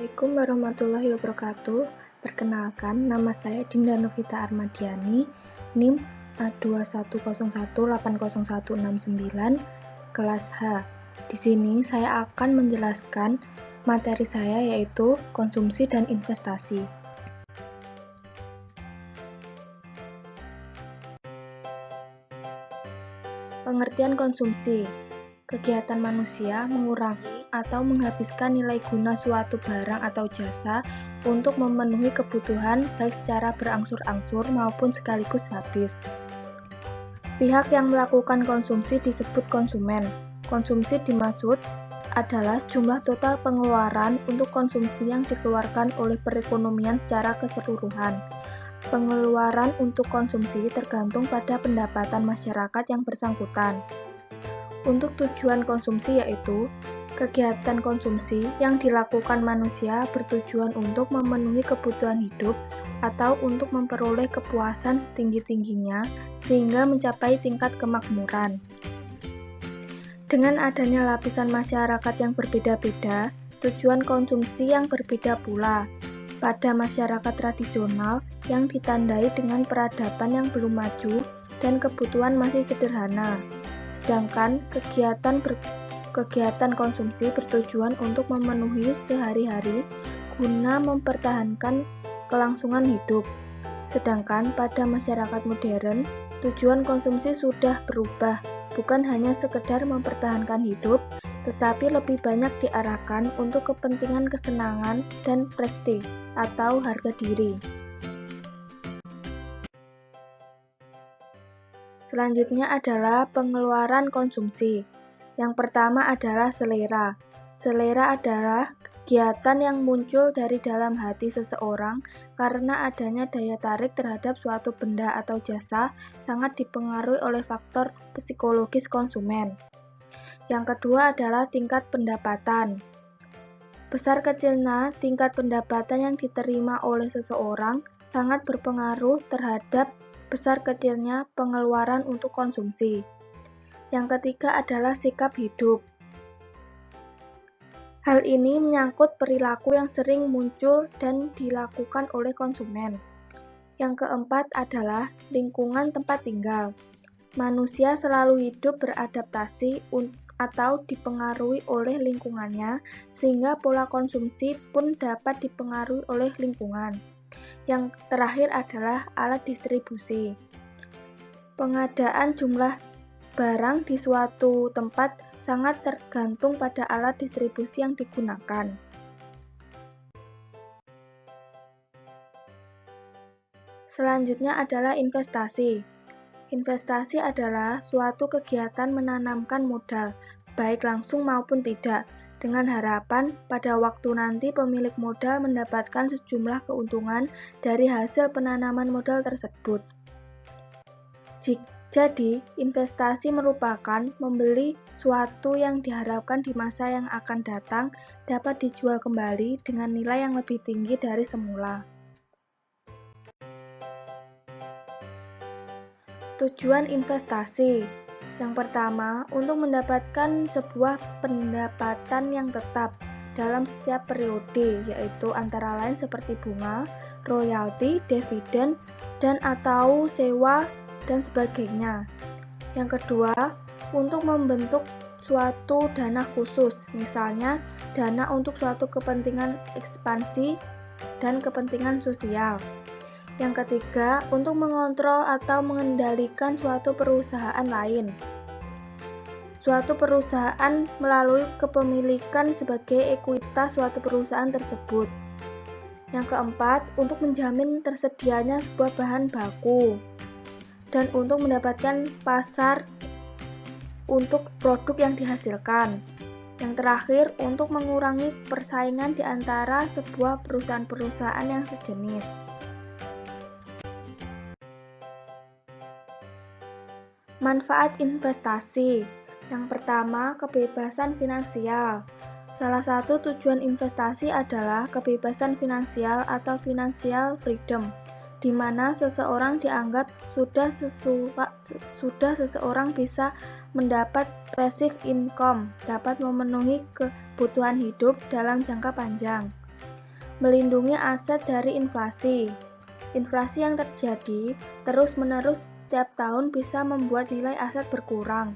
Assalamualaikum warahmatullahi wabarakatuh. Perkenalkan, nama saya Dinda Novita Armadiani, NIM A2101801699, kelas H. Di sini saya akan menjelaskan materi saya yaitu konsumsi dan investasi. Pengertian konsumsi. Kegiatan manusia mengurangi atau menghabiskan nilai guna suatu barang atau jasa untuk memenuhi kebutuhan baik secara berangsur-angsur maupun sekaligus habis. Pihak yang melakukan konsumsi disebut konsumen. Konsumsi dimaksud adalah jumlah total pengeluaran untuk konsumsi yang dikeluarkan oleh perekonomian secara keseluruhan. Pengeluaran untuk konsumsi tergantung pada pendapatan masyarakat yang bersangkutan. Untuk tujuan konsumsi yaitu kegiatan konsumsi yang dilakukan manusia bertujuan untuk memenuhi kebutuhan hidup atau untuk memperoleh kepuasan setinggi-tingginya sehingga mencapai tingkat kemakmuran. Dengan adanya lapisan masyarakat yang berbeda-beda, tujuan konsumsi yang berbeda pula. Pada masyarakat tradisional yang ditandai dengan peradaban yang belum maju dan kebutuhan masih sederhana. Sedangkan kegiatan konsumsi bertujuan untuk memenuhi sehari-hari guna mempertahankan kelangsungan hidup. Sedangkan pada masyarakat modern, tujuan konsumsi sudah berubah, bukan hanya sekedar mempertahankan hidup, tetapi lebih banyak diarahkan untuk kepentingan kesenangan dan prestis atau harga diri. Selanjutnya adalah pengeluaran konsumsi. Yang pertama adalah selera. Selera adalah kegiatan yang muncul dari dalam hati seseorang karena adanya daya tarik terhadap suatu benda atau jasa sangat dipengaruhi oleh faktor psikologis konsumen. Yang kedua adalah tingkat pendapatan. Besar kecilnya tingkat pendapatan yang diterima oleh seseorang sangat berpengaruh terhadap besar kecilnya pengeluaran untuk konsumsi. Yang ketiga adalah sikap hidup. Hal ini menyangkut perilaku yang sering muncul dan dilakukan oleh konsumen. Yang keempat adalah lingkungan tempat tinggal. Manusia selalu hidup beradaptasi atau dipengaruhi oleh lingkungannya, sehingga pola konsumsi pun dapat dipengaruhi oleh lingkungan. Yang terakhir adalah alat distribusi. Pengadaan jumlah barang di suatu tempat sangat tergantung pada alat distribusi yang digunakan. Selanjutnya adalah investasi. Investasi adalah suatu kegiatan menanamkan modal, baik langsung maupun tidak, dengan harapan pada waktu nanti pemilik modal mendapatkan sejumlah keuntungan dari hasil penanaman modal tersebut. Jadi, investasi merupakan membeli suatu yang diharapkan di masa yang akan datang dapat dijual kembali dengan nilai yang lebih tinggi dari semula. Tujuan investasi. Yang pertama, untuk mendapatkan sebuah pendapatan yang tetap dalam setiap periode, yaitu antara lain seperti bunga, royalti, dividen, dan atau sewa, dan sebagainya. Yang kedua, untuk membentuk suatu dana khusus, misalnya dana untuk suatu kepentingan ekspansi dan kepentingan sosial. Yang ketiga, untuk mengontrol atau mengendalikan suatu perusahaan lain. Suatu perusahaan melalui kepemilikan sebagai ekuitas suatu perusahaan tersebut. Yang keempat, untuk menjamin tersedianya sebuah bahan baku. Dan untuk mendapatkan pasar untuk produk yang dihasilkan. Yang terakhir, untuk mengurangi persaingan di antara sebuah perusahaan-perusahaan yang sejenis. Manfaat investasi. Yang pertama, kebebasan finansial. Salah satu tujuan investasi adalah kebebasan finansial atau financial freedom, di mana seseorang dianggap sudah seseorang bisa mendapat passive income, dapat memenuhi kebutuhan hidup dalam jangka panjang. melindungi aset dari inflasi. Inflasi yang terjadi terus-menerus setiap tahun bisa membuat nilai aset berkurang.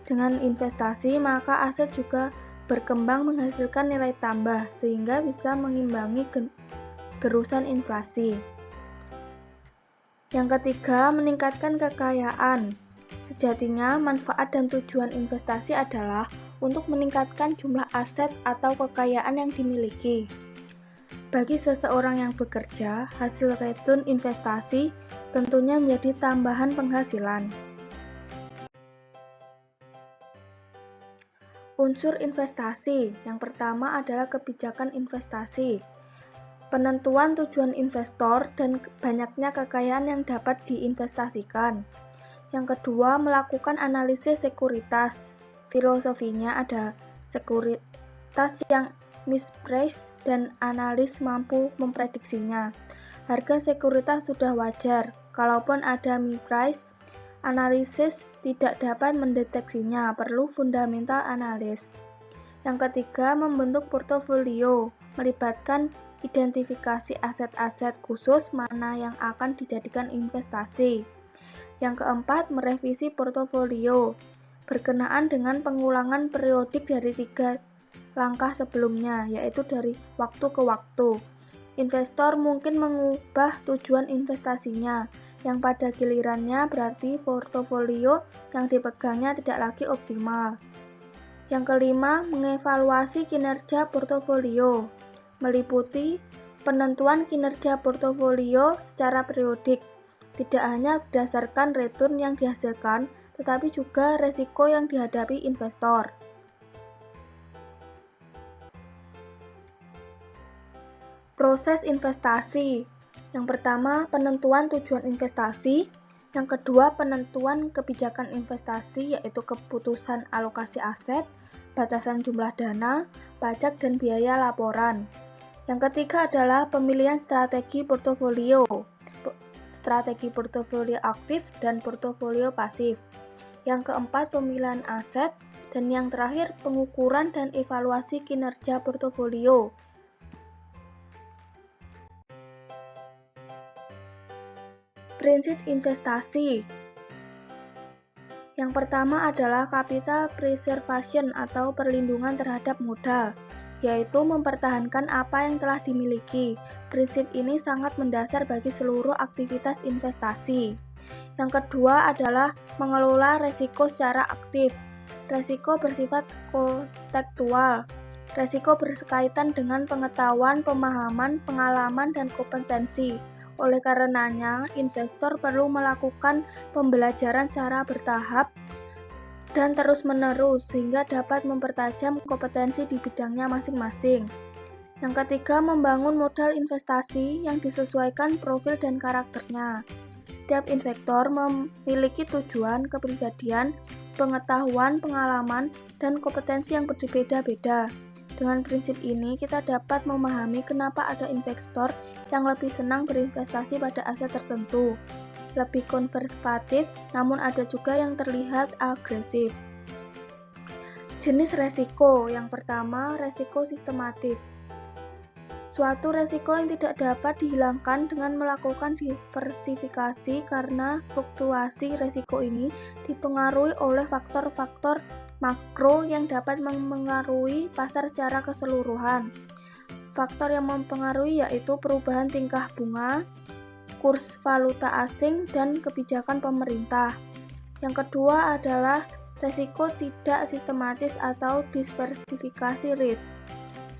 Dengan investasi, maka aset juga berkembang menghasilkan nilai tambah, sehingga bisa mengimbangi gerusan inflasi. Yang ketiga, meningkatkan kekayaan. Sejatinya, manfaat dan tujuan investasi adalah untuk meningkatkan jumlah aset atau kekayaan yang dimiliki. Bagi seseorang yang bekerja, hasil return investasi tentunya menjadi tambahan penghasilan. Unsur investasi. Yang pertama adalah kebijakan investasi. Penentuan tujuan investor dan banyaknya kekayaan yang dapat diinvestasikan. Yang kedua, melakukan analisis sekuritas. Filosofinya ada sekuritas yang mispriced dan analis mampu memprediksinya. Harga sekuritas sudah wajar, kalaupun ada misprice, analisis tidak dapat mendeteksinya, perlu fundamental analis. Yang ketiga, membentuk portofolio, melibatkan identifikasi aset-aset khusus mana yang akan dijadikan investasi. Yang keempat, merevisi portofolio, berkenaan dengan pengulangan periodik dari 3 langkah sebelumnya, yaitu dari waktu ke waktu. Investor mungkin mengubah tujuan investasinya, yang pada gilirannya berarti portofolio yang dipegangnya tidak lagi optimal. Yang kelima, mengevaluasi kinerja portofolio, meliputi penentuan kinerja portofolio secara periodik, tidak hanya berdasarkan return yang dihasilkan, tetapi juga resiko yang dihadapi investor. Proses investasi. Yang pertama, penentuan tujuan investasi. Yang kedua, penentuan kebijakan investasi, yaitu keputusan alokasi aset, batasan jumlah dana, pajak, dan biaya laporan. Yang ketiga adalah pemilihan strategi portofolio aktif dan portofolio pasif. Yang keempat, pemilihan aset. Dan yang terakhir, pengukuran dan evaluasi kinerja portofolio. Prinsip investasi. Yang pertama adalah capital preservation atau perlindungan terhadap modal, yaitu mempertahankan apa yang telah dimiliki. Prinsip ini sangat mendasar bagi seluruh aktivitas investasi. Yang kedua adalah mengelola resiko secara aktif. Resiko bersifat kontekstual. Resiko berkaitan dengan pengetahuan, pemahaman, pengalaman, dan kompetensi. Oleh karenanya, investor perlu melakukan pembelajaran secara bertahap dan terus-menerus sehingga dapat mempertajam kompetensi di bidangnya masing-masing. Yang ketiga, membangun modal investasi yang disesuaikan profil dan karakternya. Setiap investor memiliki tujuan, kepribadian, pengetahuan, pengalaman, dan kompetensi yang berbeda-beda. Dengan prinsip ini, kita dapat memahami kenapa ada investor yang lebih senang berinvestasi pada aset tertentu, lebih konservatif, namun ada juga yang terlihat agresif. Jenis resiko. Yang pertama, resiko sistematif. Suatu resiko yang tidak dapat dihilangkan dengan melakukan diversifikasi karena fluktuasi resiko ini dipengaruhi oleh faktor-faktor makro yang dapat mempengaruhi pasar secara keseluruhan. Faktor yang mempengaruhi yaitu perubahan tingkah bunga, kurs valuta asing, dan kebijakan pemerintah. Yang kedua adalah resiko tidak sistematis atau diversifikasi risk.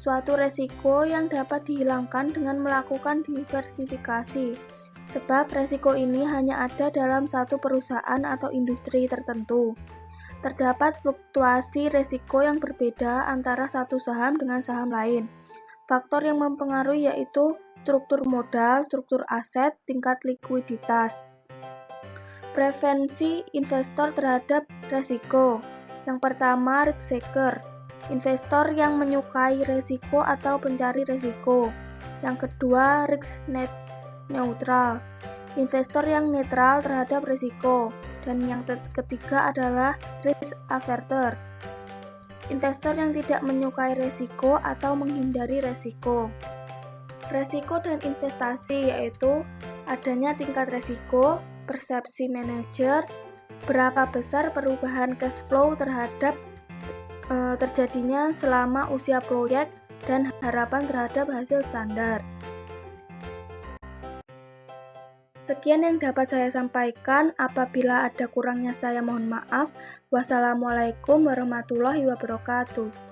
Suatu resiko yang dapat dihilangkan dengan melakukan diversifikasi, sebab resiko ini hanya ada dalam satu perusahaan atau industri tertentu. Terdapat fluktuasi resiko yang berbeda antara satu saham dengan saham lain. Faktor yang mempengaruhi yaitu struktur modal, struktur aset, tingkat likuiditas. Prevensi investor terhadap resiko. Yang pertama, risk taker. Investor yang menyukai resiko atau pencari resiko. Yang kedua, risk neutral. Investor yang netral terhadap resiko. Dan yang ketiga adalah risk averter. Investor yang tidak menyukai resiko atau menghindari resiko. Resiko dan investasi yaitu adanya tingkat resiko, persepsi manajer, berapa besar perubahan cash flow terhadap terjadinya selama usia proyek, dan harapan terhadap hasil standar. Sekian yang dapat saya sampaikan. Apabila ada kurangnya saya mohon maaf. Wassalamualaikum warahmatullahi wabarakatuh.